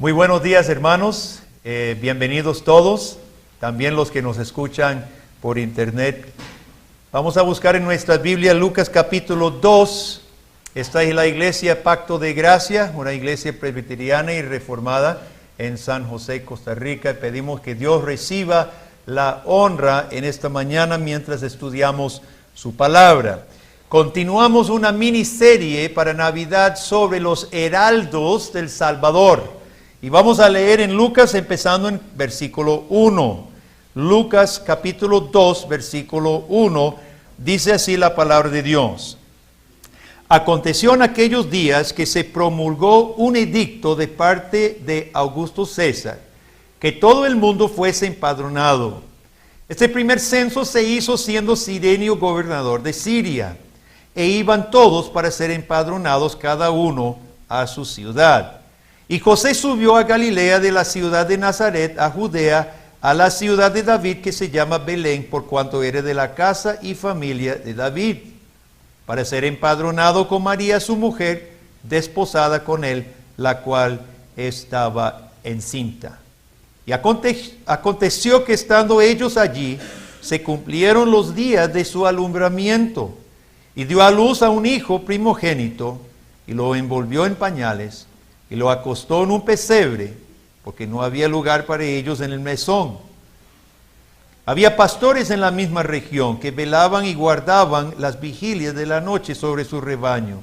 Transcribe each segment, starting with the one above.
Muy buenos días, hermanos. Bienvenidos todos, también los que nos escuchan por internet. Vamos a buscar en nuestra Biblia Lucas capítulo 2. Esta es la iglesia Pacto de Gracia, una iglesia presbiteriana y reformada en San José, Costa Rica. Pedimos que Dios reciba la honra en esta mañana mientras estudiamos su palabra. Continuamos una miniserie para Navidad sobre los heraldos del Salvador. Y vamos a leer en Lucas empezando en versículo 1. Lucas capítulo 2, versículo 1, dice así la palabra de Dios. Aconteció en aquellos días que se promulgó un edicto de parte de Augusto César, que todo el mundo fuese empadronado. Este primer censo se hizo siendo Cirenio gobernador de Siria, e iban todos para ser empadronados cada uno a su ciudad. Y José subió a Galilea de la ciudad de Nazaret a Judea, a la ciudad de David que se llama Belén, por cuanto era de la casa y familia de David, para ser empadronado con María su mujer, desposada con él, la cual estaba encinta. Y aconteció que estando ellos allí, se cumplieron los días de su alumbramiento, y dio a luz a un hijo primogénito, y lo envolvió en pañales, y lo acostó en un pesebre, porque no había lugar para ellos en el mesón. Había pastores en la misma región que velaban y guardaban las vigilias de la noche sobre su rebaño.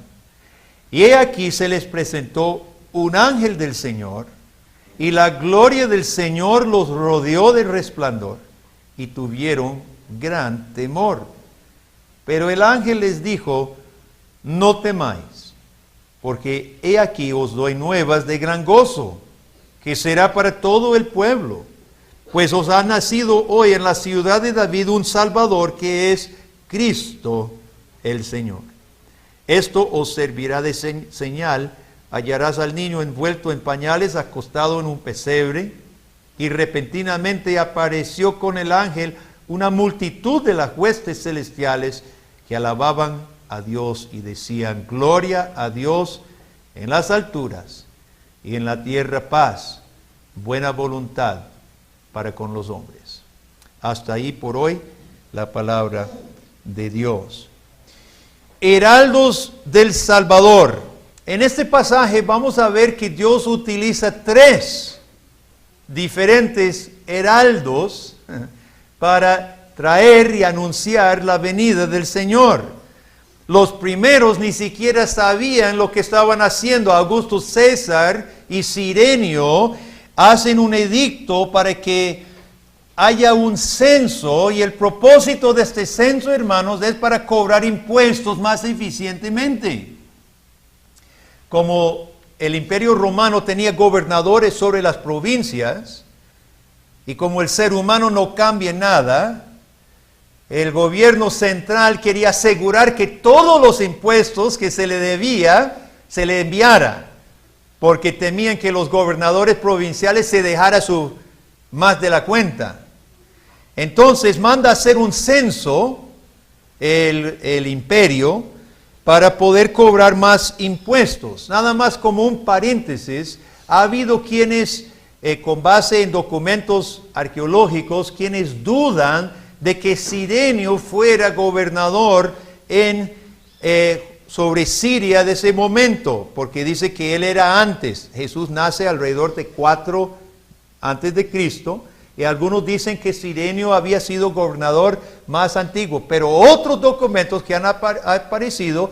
Y he aquí se les presentó un ángel del Señor, y la gloria del Señor los rodeó de resplandor, y tuvieron gran temor. Pero el ángel les dijo: no temáis, porque he aquí os doy nuevas de gran gozo, que será para todo el pueblo. Pues os ha nacido hoy en la ciudad de David un Salvador, que es Cristo el Señor. Esto os servirá de señal: hallarás al niño envuelto en pañales, acostado en un pesebre. Y repentinamente apareció con el ángel una multitud de las huestes celestiales que alababan a Dios y decían: gloria a Dios en las alturas, y en la tierra paz, buena voluntad para con los hombres. Hasta ahí por hoy la palabra de Dios. Heraldos del Salvador. En este pasaje vamos a ver que Dios utiliza tres diferentes heraldos para traer y anunciar la venida del Señor. Los primeros ni siquiera sabían lo que estaban haciendo. Augusto César y Cirenio hacen un edicto para que haya un censo, y el propósito de este censo, hermanos, es para cobrar impuestos más eficientemente. Como el Imperio Romano tenía gobernadores sobre las provincias, y como el ser humano no cambia nada, el gobierno central quería asegurar que todos los impuestos que se le debía, se le enviara, porque temían que los gobernadores provinciales se dejara más de la cuenta. Entonces manda a hacer un censo el imperio para poder cobrar más impuestos. Nada más como un paréntesis, ha habido quienes, con base en documentos arqueológicos, quienes dudan de que Cirenio fuera gobernador sobre Siria de ese momento, porque dice que él era antes. Jesús nace alrededor de 4 antes de Cristo, y algunos dicen que Cirenio había sido gobernador más antiguo, pero otros documentos que han aparecido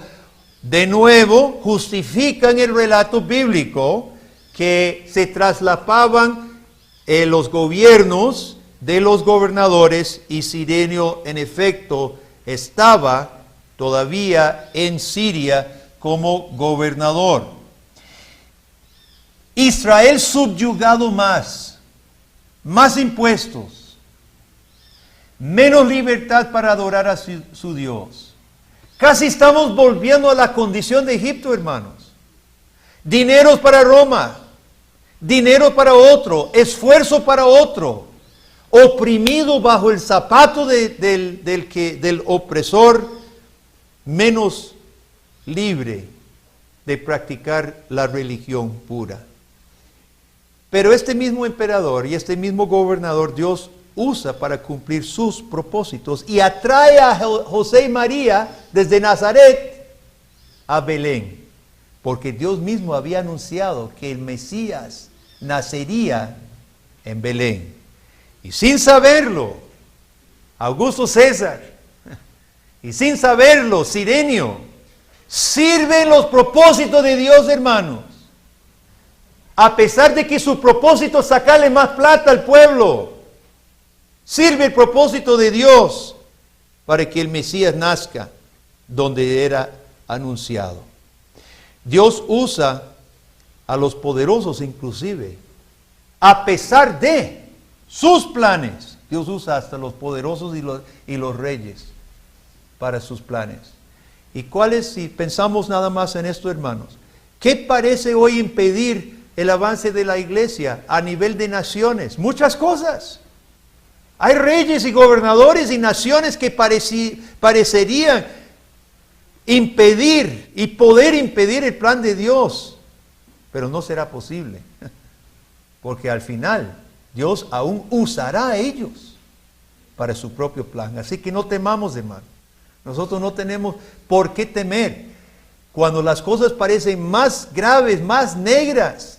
de nuevo justifican el relato bíblico, que se traslapaban los gobiernos de los gobernadores, y Cirenio en efecto estaba todavía en Siria como gobernador. Israel subyugado más impuestos, menos libertad para adorar a su Dios. Casi estamos volviendo a la condición de Egipto, hermanos. Dineros para Roma, dinero para otro, esfuerzo para otro. Oprimido bajo el zapato del opresor, menos libre de practicar la religión pura. Pero este mismo emperador y este mismo gobernador Dios usa para cumplir sus propósitos y atrae a José y María desde Nazaret a Belén, porque Dios mismo había anunciado que el Mesías nacería en Belén. Y sin saberlo, Augusto César, y sin saberlo, Cirenio, sirven los propósitos de Dios, hermanos. A pesar de que su propósito es sacarle más plata al pueblo, sirve el propósito de Dios para que el Mesías nazca donde era anunciado. Dios usa a los poderosos inclusive, a pesar de sus planes. Dios usa hasta los poderosos y los reyes para sus planes. ¿Y cuáles, si pensamos nada más en esto, hermanos? ¿Qué parece hoy impedir el avance de la iglesia a nivel de naciones? Muchas cosas. Hay reyes y gobernadores y naciones que parecerían impedir y poder impedir el plan de Dios, pero no será posible, porque al final Dios aún usará a ellos para su propio plan. Así que no temamos, hermano. Nosotros no tenemos por qué temer. Cuando las cosas parecen más graves, más negras,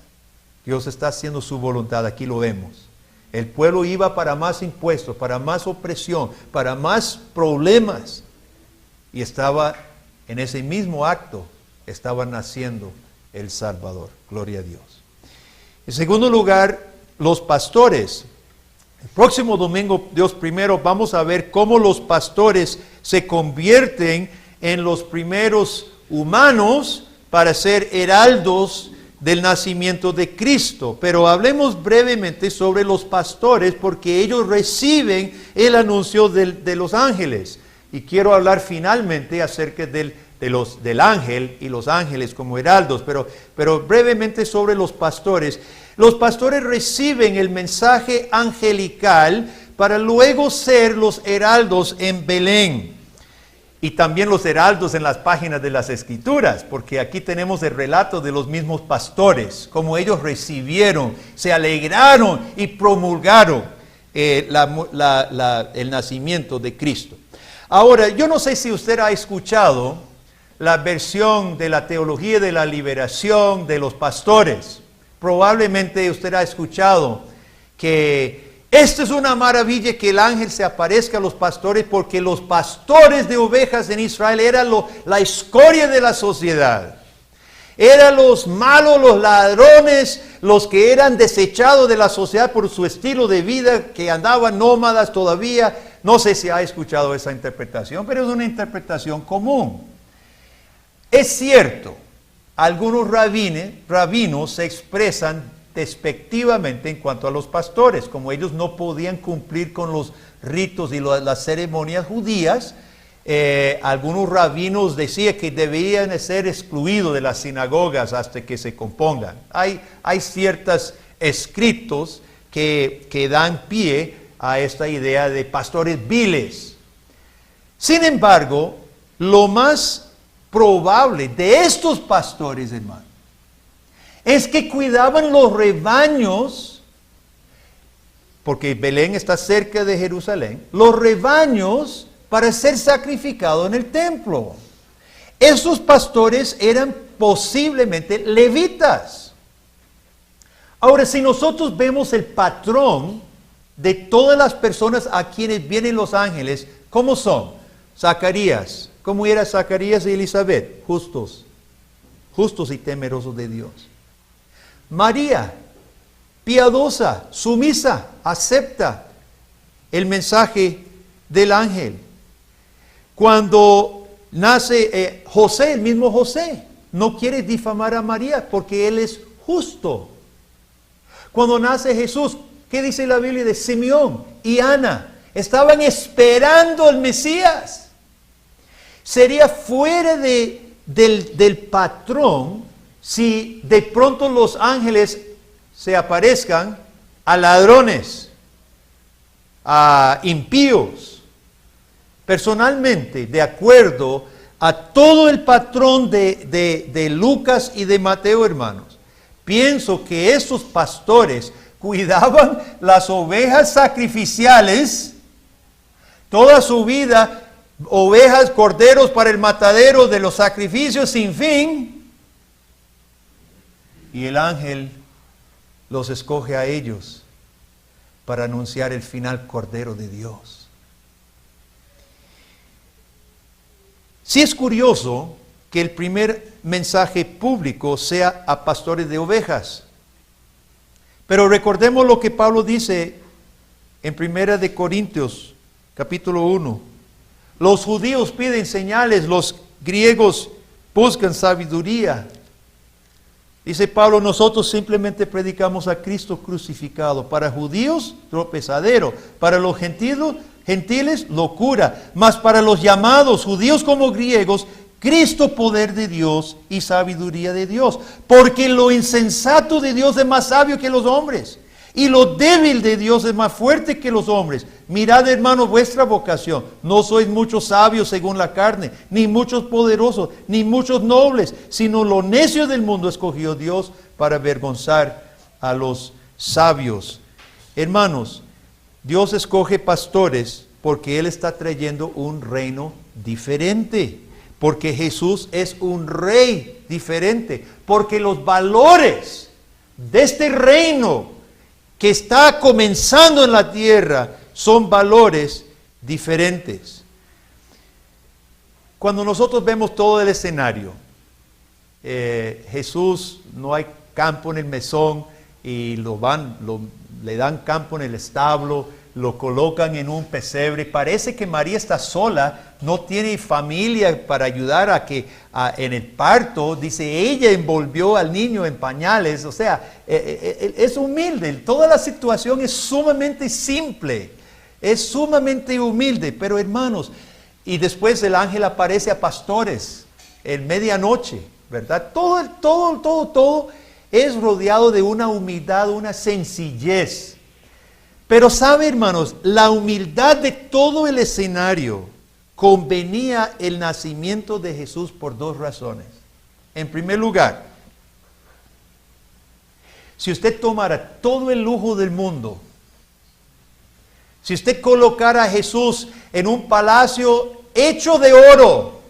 Dios está haciendo su voluntad. Aquí lo vemos. El pueblo iba para más impuestos, para más opresión, para más problemas. Y estaba en ese mismo acto, estaba naciendo el Salvador. Gloria a Dios. En segundo lugar, los pastores. El próximo domingo, Dios primero, vamos a ver cómo los pastores se convierten en los primeros humanos para ser heraldos del nacimiento de Cristo. Pero hablemos brevemente sobre los pastores, porque ellos reciben el anuncio de los ángeles. Y quiero hablar finalmente acerca del ángel y los ángeles como heraldos, pero brevemente sobre los pastores. Los pastores reciben el mensaje angelical para luego ser los heraldos en Belén. Y también los heraldos en las páginas de las Escrituras, porque aquí tenemos el relato de los mismos pastores, cómo ellos recibieron, se alegraron y promulgaron el nacimiento de Cristo. Ahora, yo no sé si usted ha escuchado la versión de la teología de la liberación de los pastores. Probablemente usted ha escuchado que esta es una maravilla que el ángel se aparezca a los pastores, porque los pastores de ovejas en Israel eran la escoria de la sociedad. Eran los malos, los ladrones, los que eran desechados de la sociedad por su estilo de vida, que andaban nómadas todavía. No sé si ha escuchado esa interpretación, pero es una interpretación común. Es cierto, algunos rabinos se expresan despectivamente en cuanto a los pastores, como ellos no podían cumplir con los ritos y las ceremonias judías. Algunos rabinos decían que debían ser excluidos de las sinagogas hasta que se compongan. Hay ciertos escritos que dan pie a esta idea de pastores viles. Sin embargo, lo más probable de estos pastores, hermano, es que cuidaban los rebaños, porque Belén está cerca de Jerusalén, los rebaños para ser sacrificados en el templo. Esos pastores eran posiblemente levitas. Ahora, si nosotros vemos el patrón de todas las personas a quienes vienen los ángeles, ¿cómo son? Zacarías, ¿cómo era Zacarías y Elizabeth? Justos y temerosos de Dios. María, piadosa, sumisa, acepta el mensaje del ángel. Cuando nace José, el mismo José, no quiere difamar a María porque él es justo. Cuando nace Jesús, ¿qué dice la Biblia de Simeón y Ana? Estaban esperando al Mesías. Sería fuera del patrón si de pronto los ángeles se aparezcan a ladrones, a impíos. Personalmente, de acuerdo a todo el patrón de Lucas y de Mateo, hermanos, pienso que estos pastores cuidaban las ovejas sacrificiales toda su vida, ovejas, corderos para el matadero de los sacrificios sin fin, y el ángel los escoge a ellos para anunciar el final cordero de Dios. Sí es curioso que el primer mensaje público sea a pastores de ovejas. Pero recordemos lo que Pablo dice en 1 de Corintios, capítulo 1. Los judíos piden señales, los griegos buscan sabiduría. Dice Pablo, nosotros simplemente predicamos a Cristo crucificado. Para judíos, tropezadero. Para los gentiles, locura. Mas para los llamados, judíos como griegos, Cristo, poder de Dios y sabiduría de Dios. Porque lo insensato de Dios es más sabio que los hombres, y lo débil de Dios es más fuerte que los hombres. Mirad, hermanos, vuestra vocación. No sois muchos sabios según la carne, ni muchos poderosos, ni muchos nobles, sino lo necio del mundo escogió Dios para avergonzar a los sabios. Hermanos, Dios escoge pastores porque Él está trayendo un reino diferente. Porque Jesús es un rey diferente. Porque los valores de este reino que está comenzando en la tierra son valores diferentes. Cuando nosotros vemos todo el escenario, Jesús, no hay campo en el mesón y le dan campo en el establo, lo colocan en un pesebre. Parece que María está sola, no tiene familia para ayudar en el parto. Dice, ella envolvió al niño en pañales. O sea, es humilde. Toda la situación es sumamente simple, es sumamente humilde. Pero hermanos, y después el ángel aparece a pastores en medianoche, ¿verdad? Todo es rodeado de una humildad, una sencillez. Pero sabe, hermanos, la humildad de todo el escenario convenía el nacimiento de Jesús por dos razones. En primer lugar, si usted tomara todo el lujo del mundo, si usted colocara a Jesús en un palacio hecho de oro,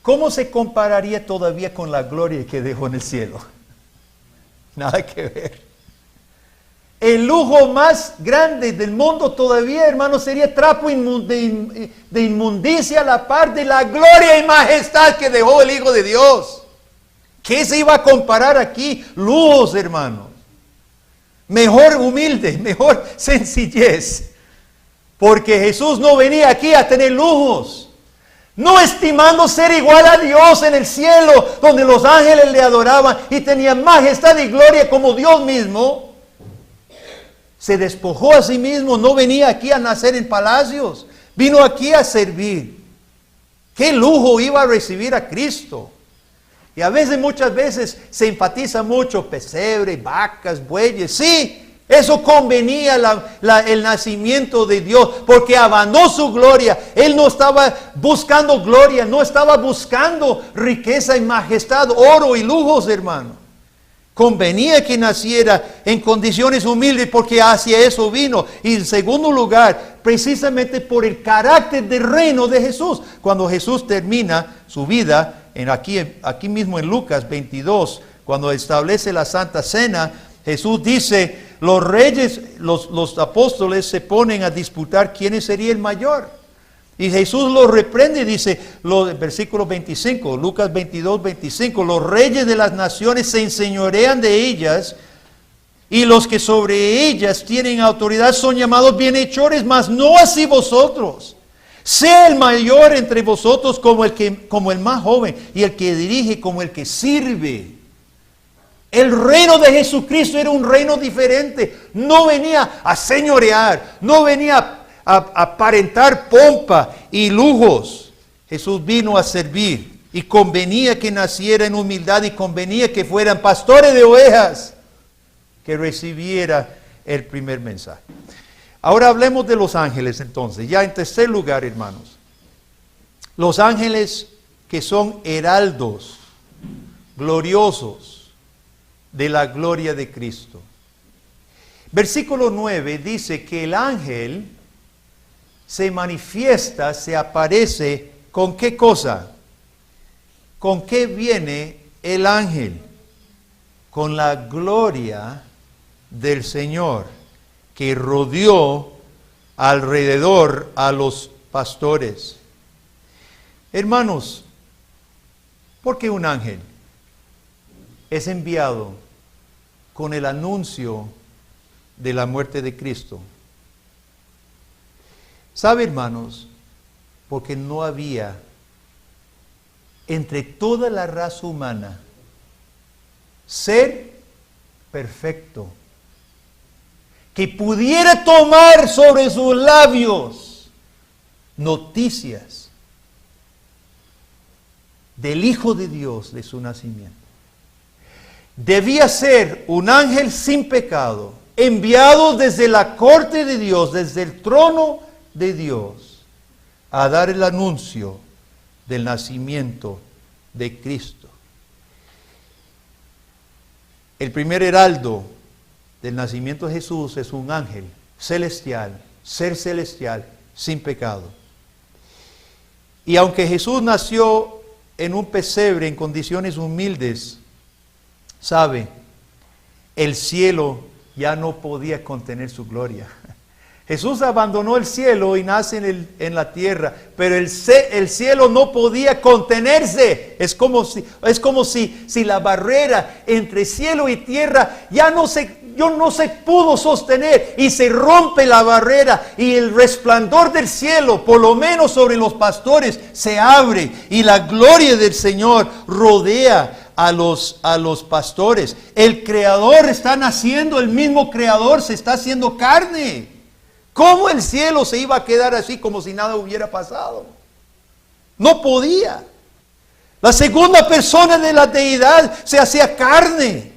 ¿cómo se compararía todavía con la gloria que dejó en el cielo? Nada que ver. El lujo más grande del mundo todavía, hermanos, sería trapo de inmundicia a la par de la gloria y majestad que dejó el Hijo de Dios. ¿Qué se iba a comparar aquí? Lujos, hermanos. Mejor humilde, mejor sencillez. Porque Jesús no venía aquí a tener lujos, no estimando ser igual a Dios en el cielo, donde los ángeles le adoraban y tenían majestad y gloria como Dios mismo. Se despojó a sí mismo, no venía aquí a nacer en palacios, vino aquí a servir. ¿Qué lujo iba a recibir a Cristo? Y muchas veces se enfatiza mucho pesebre, vacas, bueyes. Sí, eso convenía el nacimiento de Dios, porque abandonó su gloria. Él no estaba buscando gloria, no estaba buscando riqueza y majestad, oro y lujos, hermano. Convenía que naciera en condiciones humildes porque hacia eso vino. Y en segundo lugar, precisamente por el carácter del reino de Jesús. Cuando Jesús termina su vida, aquí mismo en Lucas 22, cuando establece la Santa Cena, Jesús dice, los reyes, los apóstoles se ponen a disputar quién sería el mayor. Y Jesús los reprende y dice, versículo 25, Lucas 22, 25, los reyes de las naciones se enseñorean de ellas, y los que sobre ellas tienen autoridad son llamados bienhechores, mas no así vosotros. Sea el mayor entre vosotros como el más joven, y el que dirige como el que sirve. El reino de Jesucristo era un reino diferente. No venía a señorear, no venía a aparentar pompa y lujos. Jesús vino a servir, y convenía que naciera en humildad, y convenía que fueran pastores de ovejas, que recibiera el primer mensaje. Ahora hablemos de los ángeles entonces. Ya en tercer lugar, hermanos, los ángeles que son heraldos gloriosos de la gloria de Cristo. Versículo 9 dice que el ángel se manifiesta, se aparece, ¿con qué cosa? ¿Con qué viene el ángel? Con la gloria del Señor, que rodeó alrededor a los pastores. Hermanos, ¿por qué un ángel es enviado con el anuncio de la muerte de Cristo? ¿Sabe, hermanos? Porque no había entre toda la raza humana ser perfecto que pudiera tomar sobre sus labios noticias del Hijo de Dios, de su nacimiento. Debía ser un ángel sin pecado, enviado desde la corte de Dios, desde el trono de Dios, a dar el anuncio del nacimiento de Cristo. El primer heraldo del nacimiento de Jesús es un ángel celestial, ser celestial, sin pecado. Y aunque Jesús nació en un pesebre en condiciones humildes, sabe, el cielo ya no podía contener su gloria. Jesús abandonó el cielo y nace en la tierra, pero el cielo no podía contenerse. Es como si la barrera entre cielo y tierra no se pudo sostener, y se rompe la barrera, y el resplandor del cielo, por lo menos sobre los pastores, se abre, y la gloria del Señor rodea a los pastores. El Creador está naciendo, el mismo Creador se está haciendo carne. ¿Cómo el cielo se iba a quedar así como si nada hubiera pasado? No podía. La segunda persona de la deidad se hacía carne.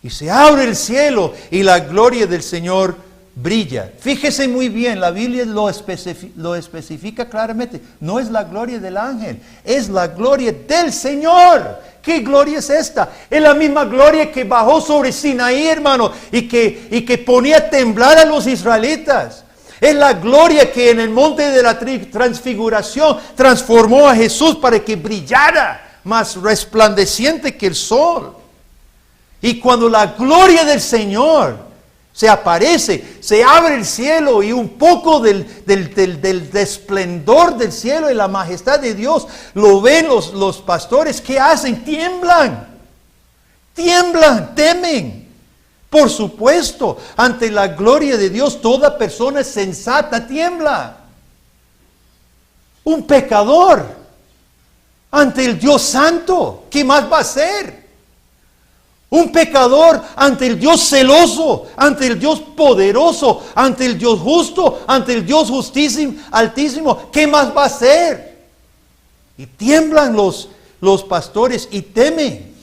Y se abre el cielo y la gloria del Señor brilla. Fíjese muy bien, la Biblia lo especifica claramente. No es la gloria del ángel, es la gloria del Señor. ¿Qué gloria es esta? Es la misma gloria que bajó sobre Sinaí, hermano, y que ponía a temblar a los israelitas. Es la gloria que en el monte de la transfiguración transformó a Jesús para que brillara más resplandeciente que el sol. Y cuando la gloria del Señor se aparece, se abre el cielo, y un poco del esplendor del cielo y la majestad de Dios lo ven los pastores. ¿Qué hacen? Tiemblan, temen. Por supuesto, ante la gloria de Dios, toda persona sensata tiembla. Un pecador ante el Dios santo, ¿qué más va a hacer? Un pecador ante el Dios celoso, ante el Dios poderoso, ante el Dios justo, ante el Dios altísimo, ¿qué más va a hacer? Y tiemblan los pastores y temen.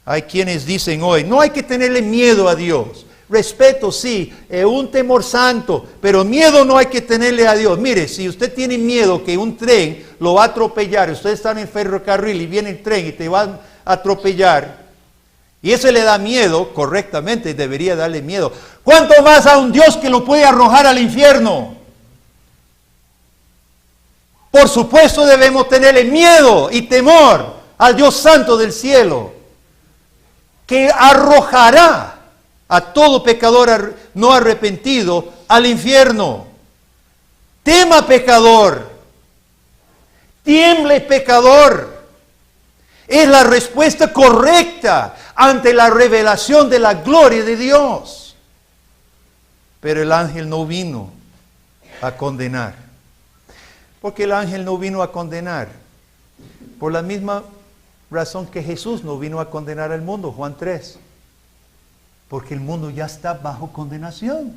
Hay quienes dicen hoy, no hay que tenerle miedo a Dios. Respeto, sí, un temor santo, pero miedo no hay que tenerle a Dios. Mire, si usted tiene miedo que un tren lo va a atropellar, usted está en el ferrocarril y viene el tren y te va a atropellar, y eso le da miedo, correctamente debería darle miedo. ¿Cuánto más a un Dios que lo puede arrojar al infierno? Por supuesto debemos tenerle miedo y temor al Dios santo del cielo, que arrojará a todo pecador no arrepentido al infierno. Tema, pecador. Tiemble, pecador. Es la respuesta correcta ante la revelación de la gloria de Dios. Pero el ángel no vino a condenar. Porque el ángel no vino a condenar. Por la misma razón que Jesús no vino a condenar al mundo, Juan 3. Porque el mundo ya está bajo condenación.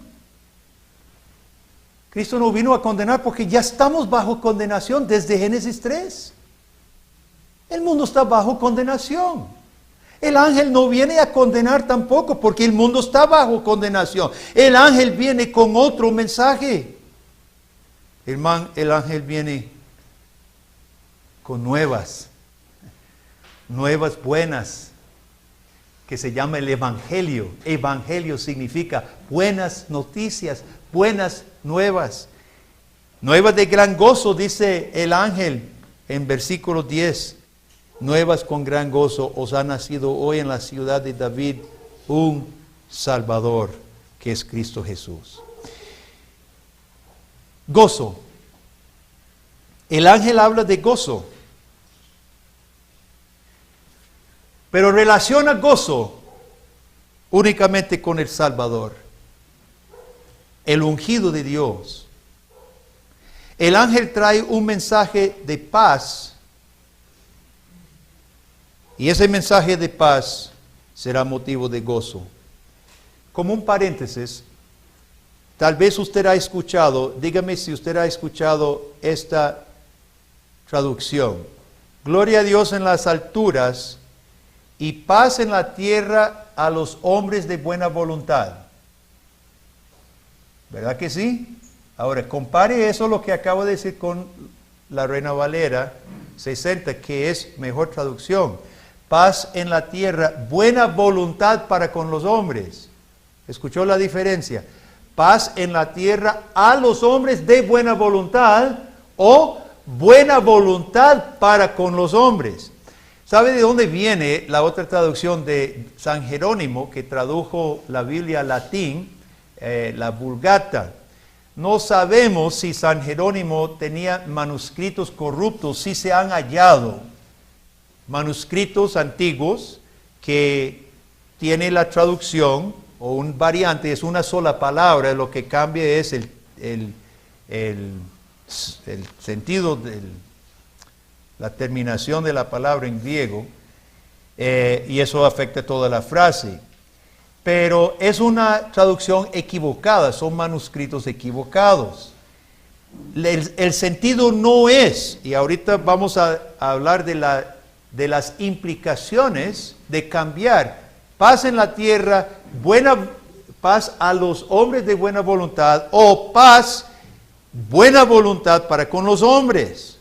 Cristo no vino a condenar porque ya estamos bajo condenación desde Génesis 3. El mundo está bajo condenación. El ángel no viene a condenar tampoco porque el mundo está bajo condenación. El ángel viene con otro mensaje. El ángel viene con nuevas nuevas buenas, que se llama el Evangelio. Evangelio significa buenas noticias, buenas nuevas. Nuevas de gran gozo, dice el ángel en versículo 10. Nuevas con gran gozo, os ha nacido hoy en la ciudad de David un Salvador, que es Cristo Jesús. Gozo. El ángel habla de gozo, pero relaciona gozo únicamente con el Salvador, el ungido de Dios. El ángel trae un mensaje de paz, y ese mensaje de paz será motivo de gozo. Como un paréntesis, tal vez usted ha escuchado, dígame si usted ha escuchado esta traducción: gloria a Dios en las alturas y paz en la tierra a los hombres de buena voluntad. ¿Verdad que sí? Ahora, compare eso, lo que acabo de decir, con la Reina Valera 60, que es mejor traducción. Paz en la tierra, buena voluntad para con los hombres. ¿Escuchó la diferencia? Paz en la tierra a los hombres de buena voluntad, o buena voluntad para con los hombres. ¿Sabe de dónde viene la otra traducción de San Jerónimo, que tradujo la Biblia al latín, la Vulgata? No sabemos si San Jerónimo tenía manuscritos corruptos. Sí se han hallado manuscritos antiguos que tiene la traducción o un variante, es una sola palabra, lo que cambia es el sentido, la terminación de la palabra en griego, y eso afecta toda la frase. Pero es una traducción equivocada, son manuscritos equivocados. El sentido no es, y ahorita vamos a hablar de las implicaciones de cambiar paz en la tierra, paz a los hombres de buena voluntad, o paz, buena voluntad para con los hombres.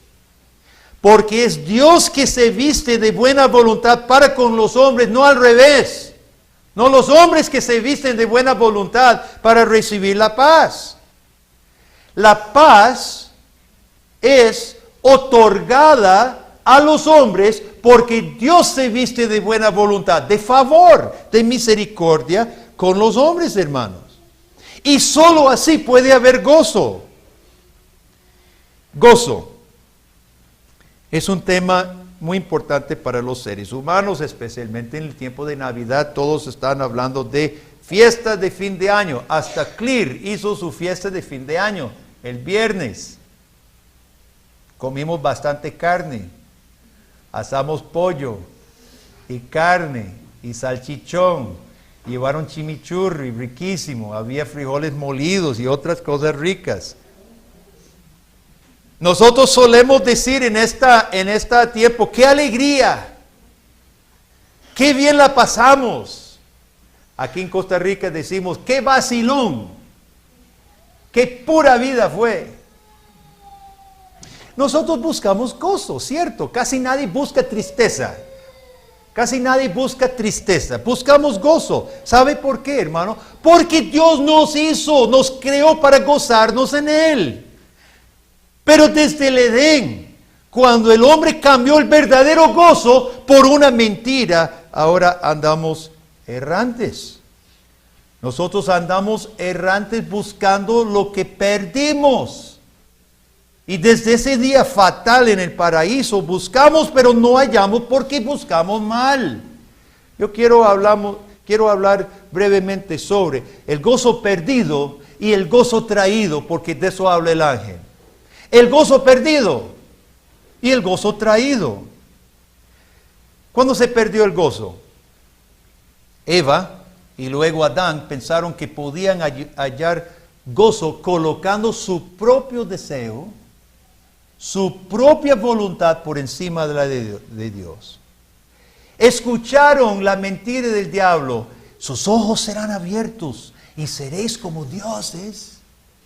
Porque es Dios que se viste de buena voluntad para con los hombres, no al revés. No los hombres que se visten de buena voluntad para recibir la paz. La paz es otorgada a los hombres porque Dios se viste de buena voluntad, de favor, de misericordia con los hombres, hermanos. Y solo así puede haber gozo. Gozo es un tema muy importante para los seres humanos, especialmente en el tiempo de Navidad. Todos están hablando de fiestas de fin de año. Hasta Clear hizo su fiesta de fin de año el viernes. Comimos bastante carne, asamos pollo y carne y salchichón, llevaron chimichurri riquísimo, había frijoles molidos y otras cosas ricas. Nosotros solemos decir en este tiempo, ¡qué alegría! ¡Qué bien la pasamos! Aquí en Costa Rica decimos, ¡qué vacilón! ¡Qué pura vida fue! Nosotros buscamos gozo, ¿cierto? Casi nadie busca tristeza. Casi nadie busca tristeza. Buscamos gozo. ¿Sabe por qué, hermano? Porque Dios nos hizo, nos creó para gozarnos en Él. Pero desde el Edén, cuando el hombre cambió el verdadero gozo por una mentira, ahora andamos errantes. Nosotros andamos errantes buscando lo que perdimos. Y desde ese día fatal en el paraíso, buscamos, pero no hallamos porque buscamos mal. Yo quiero hablar brevemente sobre el gozo perdido y el gozo traído, porque de eso habla el ángel. El gozo perdido y el gozo traído. ¿Cuándo se perdió el gozo? Eva y luego Adán pensaron que podían hallar gozo colocando su propio deseo, su propia voluntad por encima de la de Dios. Escucharon la mentira del diablo: sus ojos serán abiertos y seréis como dioses.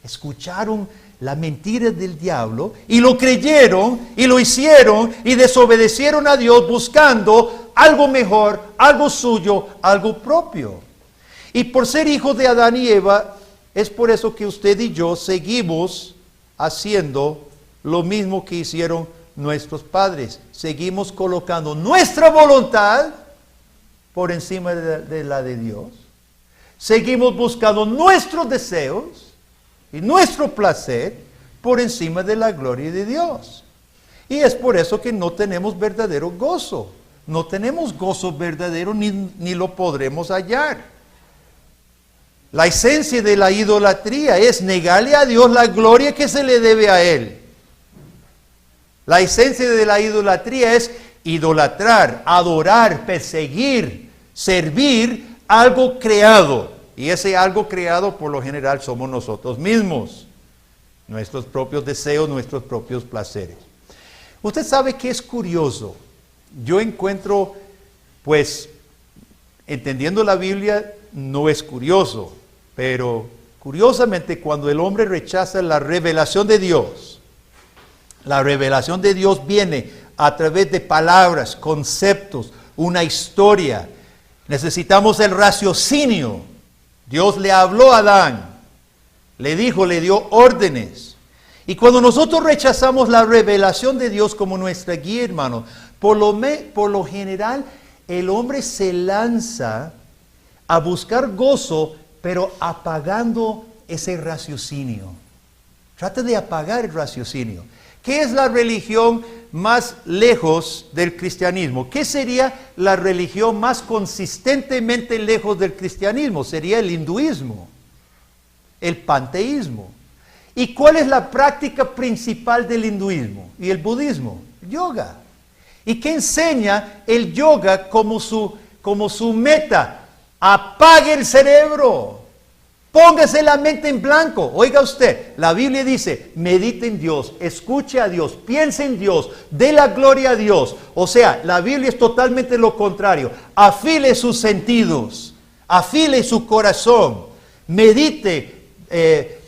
escucharon la mentira del diablo y lo creyeron y lo hicieron y desobedecieron a Dios buscando algo mejor, algo suyo, algo propio. Y por ser hijos de Adán y Eva, es por eso que usted y yo seguimos haciendo lo mismo que hicieron nuestros padres. Seguimos colocando nuestra voluntad por encima de la de Dios. Seguimos buscando nuestros deseos y nuestro placer por encima de la gloria de Dios. Y es por eso que no tenemos verdadero gozo. No tenemos gozo verdadero ni lo podremos hallar. La esencia de la idolatría es negarle a Dios la gloria que se le debe a Él. La esencia de la idolatría es idolatrar, adorar, perseguir, servir algo creado. Y ese algo creado por lo general somos nosotros mismos. Nuestros propios deseos, nuestros propios placeres. Usted sabe que es curioso. Yo encuentro, pues, entendiendo la Biblia, no es curioso. Pero curiosamente cuando el hombre rechaza la revelación de Dios, la revelación de Dios viene a través de palabras, conceptos, una historia. Necesitamos el raciocinio. Dios le habló a Adán, le dijo, le dio órdenes. Y cuando nosotros rechazamos la revelación de Dios como nuestra guía, hermano, por lo general el hombre se lanza a buscar gozo, pero apagando ese raciocinio. Trata de apagar el raciocinio. ¿Qué es la religión más lejos del cristianismo? ¿Qué sería la religión más consistentemente lejos del cristianismo? Sería el hinduismo, el panteísmo. ¿Y cuál es la práctica principal del hinduismo y el budismo? Yoga. ¿Y qué enseña el yoga como su meta? Apague el cerebro. Póngase la mente en blanco. Oiga usted, la Biblia dice, medite en Dios, escuche a Dios, piense en Dios, dé la gloria a Dios. O sea, la Biblia es totalmente lo contrario. Afile sus sentidos, afile su corazón, medite,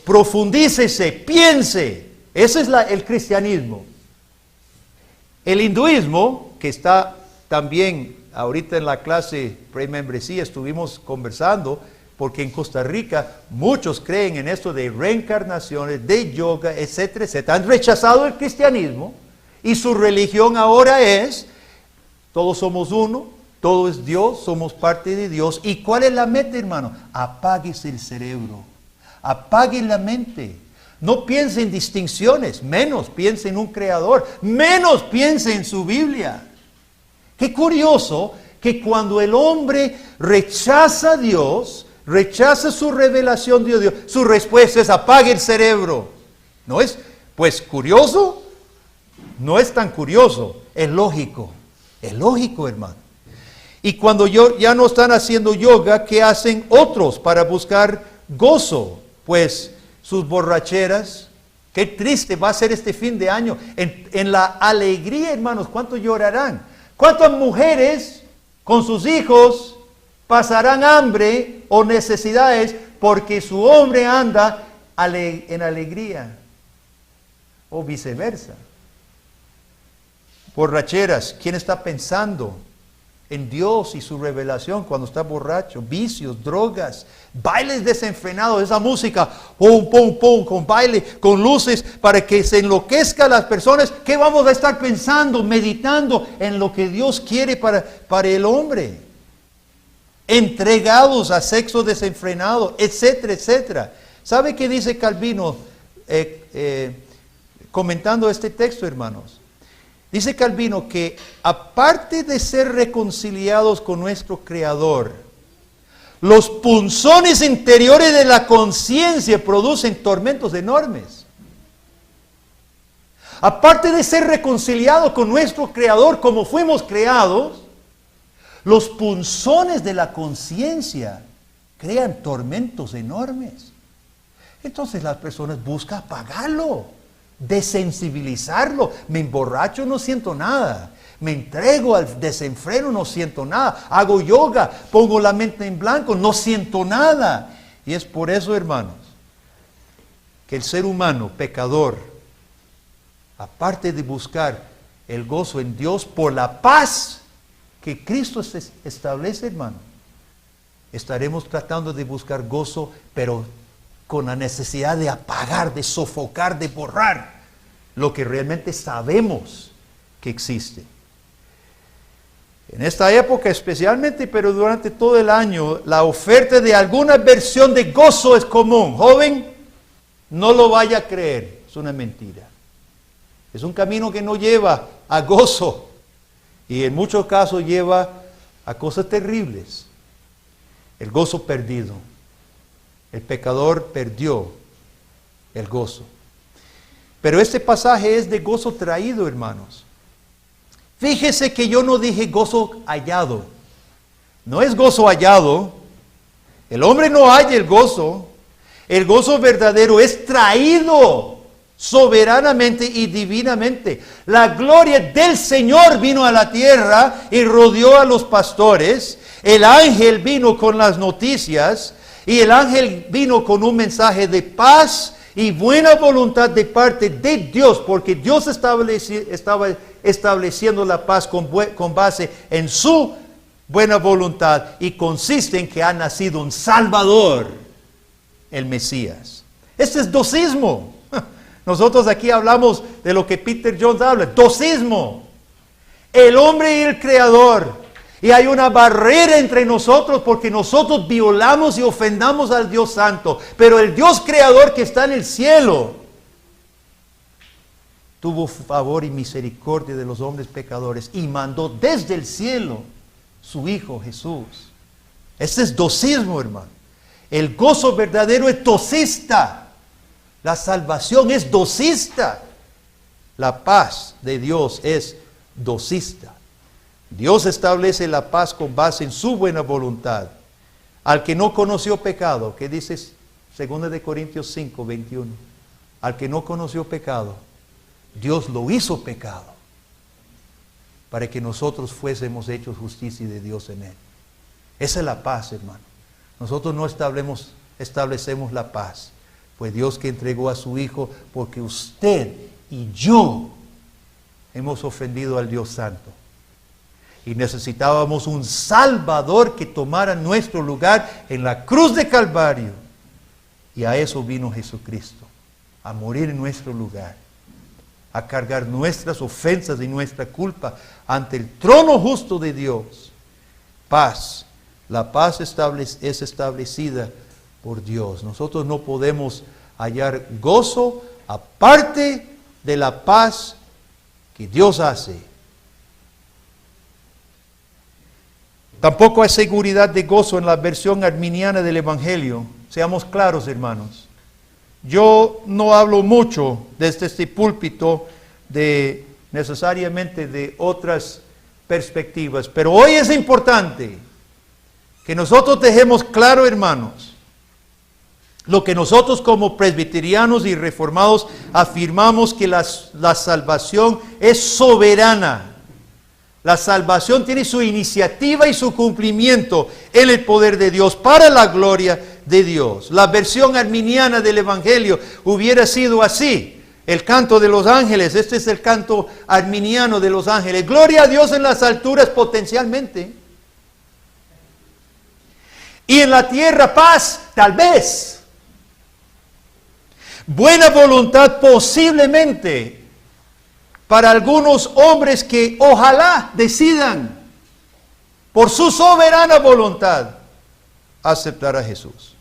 profundícese, piense. Ese es el cristianismo. El hinduismo, que está también ahorita en la clase pre-membresía, estuvimos conversando, porque en Costa Rica muchos creen en esto de reencarnaciones, de yoga, etcétera, etcétera. Han rechazado el cristianismo y su religión ahora es, todos somos uno, todo es Dios, somos parte de Dios. ¿Y cuál es la meta, hermano? Apáguese el cerebro, apague la mente. No piense en distinciones, menos piense en un creador, menos piense en su Biblia. Qué curioso que cuando el hombre rechaza a Dios, rechaza su revelación de Dios, su respuesta es apague el cerebro. ¿No es, pues, curioso? No es tan curioso, es lógico, hermano. Y cuando ya no están haciendo yoga, ¿qué hacen otros para buscar gozo? Pues sus borracheras. Qué triste va a ser este fin de año. En la alegría, hermanos, ¿cuántos llorarán? ¿Cuántas mujeres con sus hijos pasarán hambre o necesidades porque su hombre anda en alegría? O viceversa. Borracheras, ¿quién está pensando en Dios y su revelación cuando está borracho? Vicios, drogas, bailes desenfrenados, esa música, pum, pum, pum, con baile, con luces, para que se enloquezcan las personas. ¿Qué vamos a estar pensando, meditando en lo que Dios quiere para el hombre? Entregados a sexo desenfrenado, etcétera, etcétera. ¿Sabe qué dice Calvino comentando este texto, hermanos? Dice Calvino que aparte de ser reconciliados con nuestro Creador, los punzones interiores de la conciencia producen tormentos enormes. Aparte de ser reconciliados con nuestro Creador como fuimos creados, los punzones de la conciencia crean tormentos enormes. Entonces las personas buscan apagarlo, desensibilizarlo. Me emborracho, no siento nada. Me entrego al desenfreno, no siento nada. Hago yoga, pongo la mente en blanco, no siento nada. Y es por eso, hermanos, que el ser humano pecador, aparte de buscar el gozo en Dios por la paz que Cristo establece, hermano, estaremos tratando de buscar gozo, pero con la necesidad de apagar, de sofocar, de borrar lo que realmente sabemos que existe. En esta época especialmente, pero durante todo el año, la oferta de alguna versión de gozo es común. Joven, no lo vaya a creer, es una mentira. Es un camino que no lleva a gozo y en muchos casos lleva a cosas terribles. El gozo perdido. El pecador perdió el gozo. Pero este pasaje es de gozo traído, hermanos. Fíjese que yo no dije gozo hallado. No es gozo hallado. El hombre no halla el gozo. El gozo verdadero es traído soberanamente y divinamente. La gloria del Señor vino a la tierra y rodeó a los pastores. El ángel vino con las noticias y el ángel vino con un mensaje de paz y buena voluntad de parte de Dios, porque Dios estaba estableciendo la paz con base en su buena voluntad y consiste en que ha nacido un Salvador, el Mesías. Este es docismo. Nosotros aquí hablamos de lo que Peter Jones habla, docismo. El hombre y el Creador. Y hay una barrera entre nosotros porque nosotros violamos y ofendamos al Dios Santo. Pero el Dios Creador que está en el cielo tuvo favor y misericordia de los hombres pecadores y mandó desde el cielo su Hijo Jesús. Este es docismo, hermano. El gozo verdadero es docista. La salvación es docista. La paz de Dios es docista. Dios establece la paz con base en su buena voluntad. Al que no conoció pecado, ¿qué dice 2 de Corintios 5, 21? Al que no conoció pecado, Dios lo hizo pecado para que nosotros fuésemos hechos justicia de Dios en él. Esa es la paz, hermano. Nosotros no establecemos la paz. Fue Dios que entregó a su Hijo porque usted y yo hemos ofendido al Dios Santo. Y necesitábamos un Salvador que tomara nuestro lugar en la cruz de Calvario. Y a eso vino Jesucristo, a morir en nuestro lugar, a cargar nuestras ofensas y nuestra culpa ante el trono justo de Dios. Paz. La paz es establecida por Dios. Nosotros no podemos hallar gozo aparte de la paz que Dios hace. Tampoco hay seguridad de gozo en la versión arminiana del Evangelio. Seamos claros, hermanos. Yo no hablo mucho desde este púlpito necesariamente de otras perspectivas, pero hoy es importante que nosotros dejemos claro, hermanos, lo que nosotros como presbiterianos y reformados afirmamos que la salvación es soberana. La salvación tiene su iniciativa y su cumplimiento en el poder de Dios para la gloria de Dios. La versión arminiana del Evangelio hubiera sido así. El canto de los ángeles, este es el canto arminiano de los ángeles. Gloria a Dios en las alturas potencialmente. Y en la tierra paz, tal vez. Buena voluntad posiblemente. Para algunos hombres que ojalá decidan por su soberana voluntad aceptar a Jesús.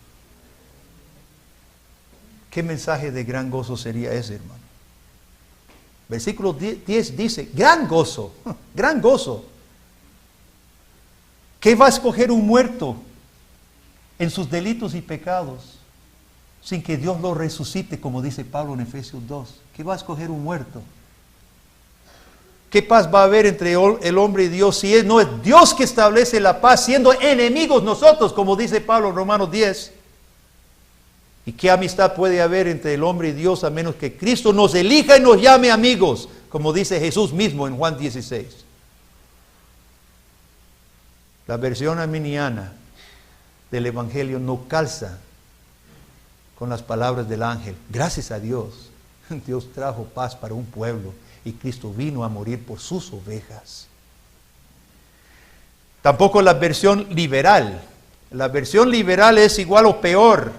¿Qué mensaje de gran gozo sería ese, hermano? Versículo 10 dice, gran gozo, gran gozo. ¿Qué va a escoger un muerto en sus delitos y pecados sin que Dios lo resucite, como dice Pablo en Efesios 2? ¿Qué va a escoger un muerto? ¿Qué paz va a haber entre el hombre y Dios si no es Dios que establece la paz, siendo enemigos nosotros, como dice Pablo en Romanos 10? ¿Y qué amistad puede haber entre el hombre y Dios a menos que Cristo nos elija y nos llame amigos, como dice Jesús mismo en Juan 16? La versión arminiana del Evangelio no calza con las palabras del ángel. Gracias a Dios, Dios trajo paz para un pueblo y Cristo vino a morir por sus ovejas. Tampoco la versión liberal. La versión liberal es igual o peor.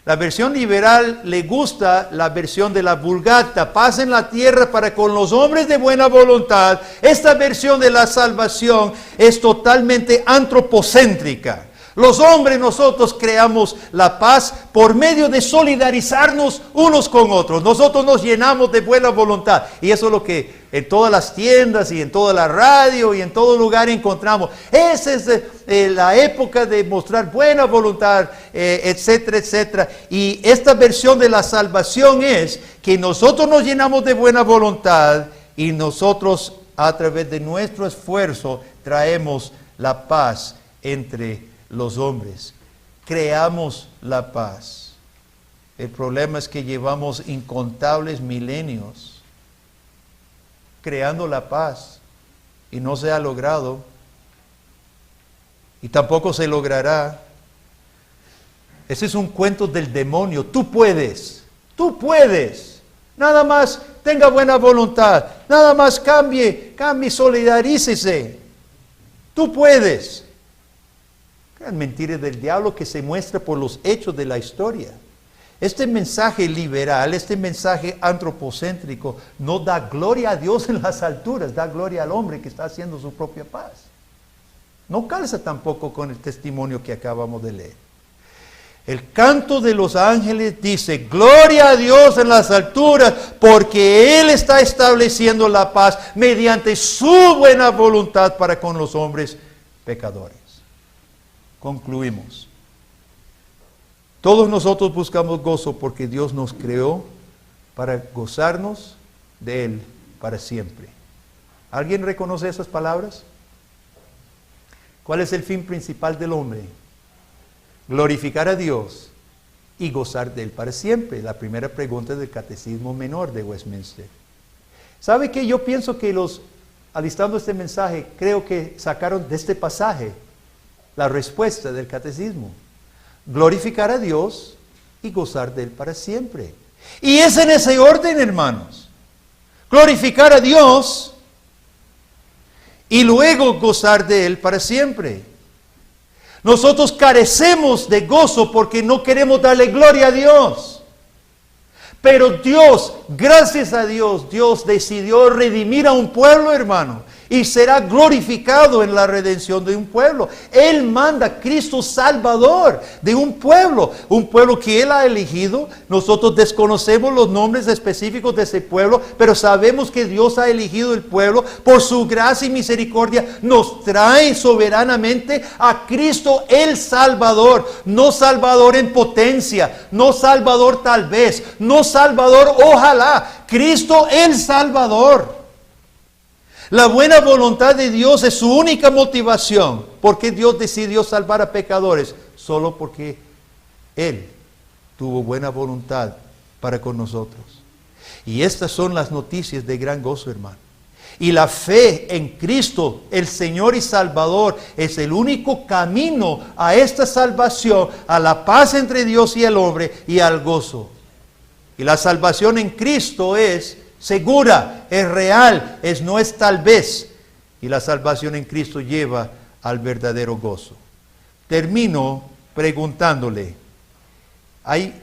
La versión liberal le gusta la versión de la Vulgata, paz en la tierra para con los hombres de buena voluntad. Esta versión de la salvación es totalmente antropocéntrica. Los hombres, nosotros creamos la paz por medio de solidarizarnos unos con otros. Nosotros nos llenamos de buena voluntad. Y eso es lo que en todas las tiendas y en toda la radio y en todo lugar encontramos. Esa es la época de mostrar buena voluntad, etcétera, etcétera. Y esta versión de la salvación es que nosotros nos llenamos de buena voluntad y nosotros a través de nuestro esfuerzo traemos la paz entre los hombres. Creamos la paz. El problema es que llevamos incontables milenios creando la paz y no se ha logrado y tampoco se logrará. Ese es un cuento del demonio. Tú puedes, nada más tenga buena voluntad, nada más cambie, solidarícese, tú puedes. Gran mentira del diablo que se muestra por los hechos de la historia. Este mensaje liberal, este mensaje antropocéntrico, no da gloria a Dios en las alturas, da gloria al hombre que está haciendo su propia paz. No calza tampoco con el testimonio que acabamos de leer. El canto de los ángeles dice, gloria a Dios en las alturas, porque Él está estableciendo la paz mediante su buena voluntad para con los hombres pecadores. Concluimos. Todos nosotros buscamos gozo porque Dios nos creó para gozarnos de Él para siempre. ¿Alguien reconoce esas palabras? ¿Cuál es el fin principal del hombre? Glorificar a Dios y gozar de Él para siempre. La primera pregunta del Catecismo Menor de Westminster. ¿Sabe qué? Yo pienso que alistando este mensaje, creo que sacaron de este pasaje la respuesta del catecismo. Glorificar a Dios y gozar de Él para siempre. Y es en ese orden, hermanos. Glorificar a Dios y luego gozar de Él para siempre. Nosotros carecemos de gozo porque no queremos darle gloria a Dios. Pero Dios, gracias a Dios, Dios decidió redimir a un pueblo, hermano. Y será glorificado en la redención de un pueblo. Él manda a Cristo Salvador de un pueblo que Él ha elegido. Nosotros desconocemos los nombres específicos de ese pueblo, pero sabemos que Dios ha elegido el pueblo. Por su gracia y misericordia nos trae soberanamente a Cristo el Salvador. No Salvador en potencia, no Salvador tal vez, no Salvador ojalá. Cristo el Salvador. La buena voluntad de Dios es su única motivación. ¿Por qué Dios decidió salvar a pecadores? Solo porque Él tuvo buena voluntad para con nosotros. Y estas son las noticias de gran gozo, hermano. Y la fe en Cristo, el Señor y Salvador, es el único camino a esta salvación, a la paz entre Dios y el hombre y al gozo. Y la salvación en Cristo es segura, es real, no es tal vez. Y la salvación en Cristo lleva al verdadero gozo. Termino preguntándole, hay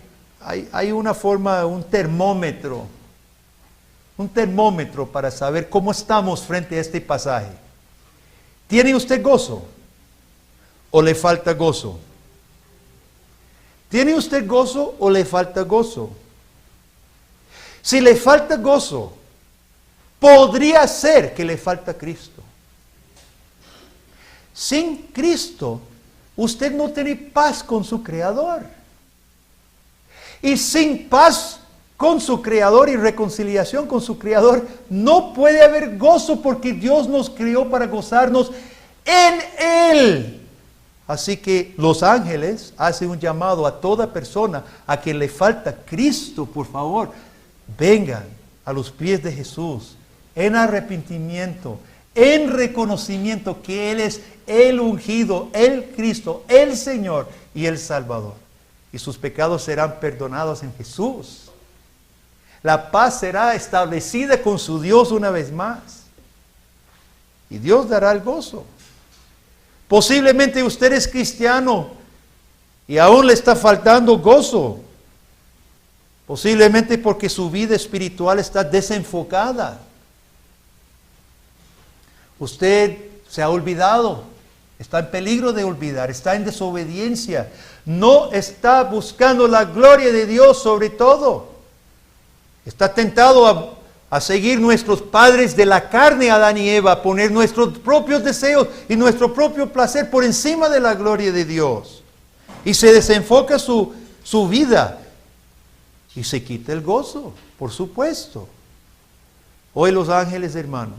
una forma, un termómetro para saber cómo estamos frente a este pasaje. ¿Tiene usted gozo o le falta gozo? ¿Tiene usted gozo o le falta gozo? Si le falta gozo, podría ser que le falta Cristo. Sin Cristo, usted no tiene paz con su Creador. Y sin paz con su Creador y reconciliación con su Creador, no puede haber gozo porque Dios nos creó para gozarnos en Él. Así que los ángeles hacen un llamado a toda persona a quien le falta Cristo, por favor. Vengan a los pies de Jesús en arrepentimiento, en reconocimiento que Él es el ungido, el Cristo, el Señor y el Salvador. y sus pecados serán perdonados en Jesús. La paz será establecida con su Dios una vez más. Y Dios dará el gozo. Posiblemente usted es cristiano y aún le está faltando gozo. Posiblemente porque su vida espiritual está desenfocada. Usted se ha olvidado, está en peligro de olvidar, está en desobediencia. No está buscando la gloria de Dios sobre todo. Está tentado a seguir nuestros padres de la carne, Adán y Eva, poner nuestros propios deseos y nuestro propio placer por encima de la gloria de Dios. Y se desenfoca su vida y se quita el gozo, por supuesto. Hoy los ángeles, hermanos,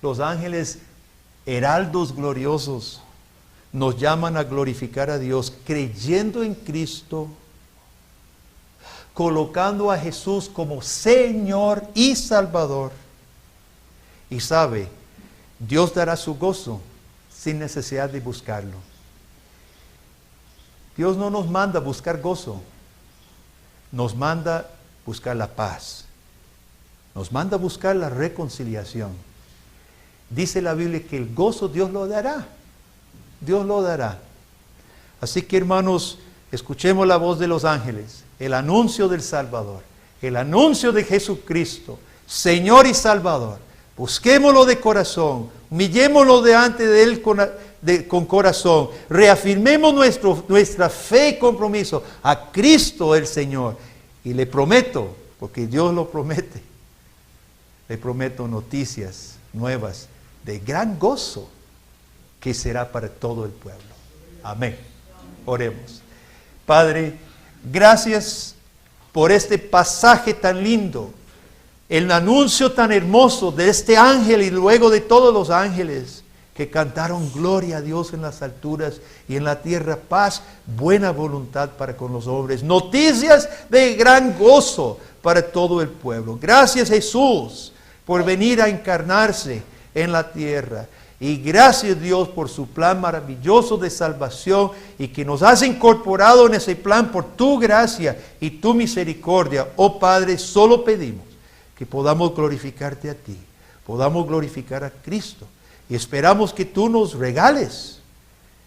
los ángeles heraldos gloriosos, nos llaman a glorificar a Dios creyendo en Cristo, colocando a Jesús como Señor y Salvador. Y sabe, Dios dará su gozo sin necesidad de buscarlo. Dios no nos manda buscar gozo, nos manda buscar la paz, nos manda buscar la reconciliación. Dice la Biblia que el gozo Dios lo dará, Dios lo dará. Así que hermanos, escuchemos la voz de los ángeles, el anuncio del Salvador, el anuncio de Jesucristo, Señor y Salvador. Busquémoslo de corazón, humillémoslo delante de Él con corazón, reafirmemos nuestra fe y compromiso a Cristo el Señor. Y le prometo, porque Dios lo promete, le prometo noticias nuevas de gran gozo que será para todo el pueblo. Amén. Oremos. Padre, gracias por este pasaje tan lindo, el anuncio tan hermoso de este ángel y luego de todos los ángeles que cantaron gloria a Dios en las alturas y en la tierra paz, buena voluntad para con los hombres. Noticias de gran gozo para todo el pueblo. Gracias, Jesús, por venir a encarnarse en la tierra. Y gracias, Dios, por su plan maravilloso de salvación y que nos has incorporado en ese plan por tu gracia y tu misericordia. Oh Padre, solo pedimos que podamos glorificarte a ti, podamos glorificar a Cristo. Y esperamos que tú nos regales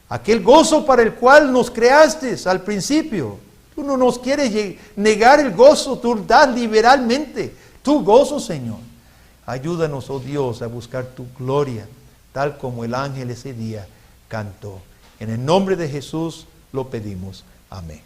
aquel gozo para el cual nos creaste al principio. Tú no nos quieres negar el gozo, tú das liberalmente tu gozo, Señor. Ayúdanos, oh Dios, a buscar tu gloria, tal como el ángel ese día cantó. En el nombre de Jesús lo pedimos. Amén.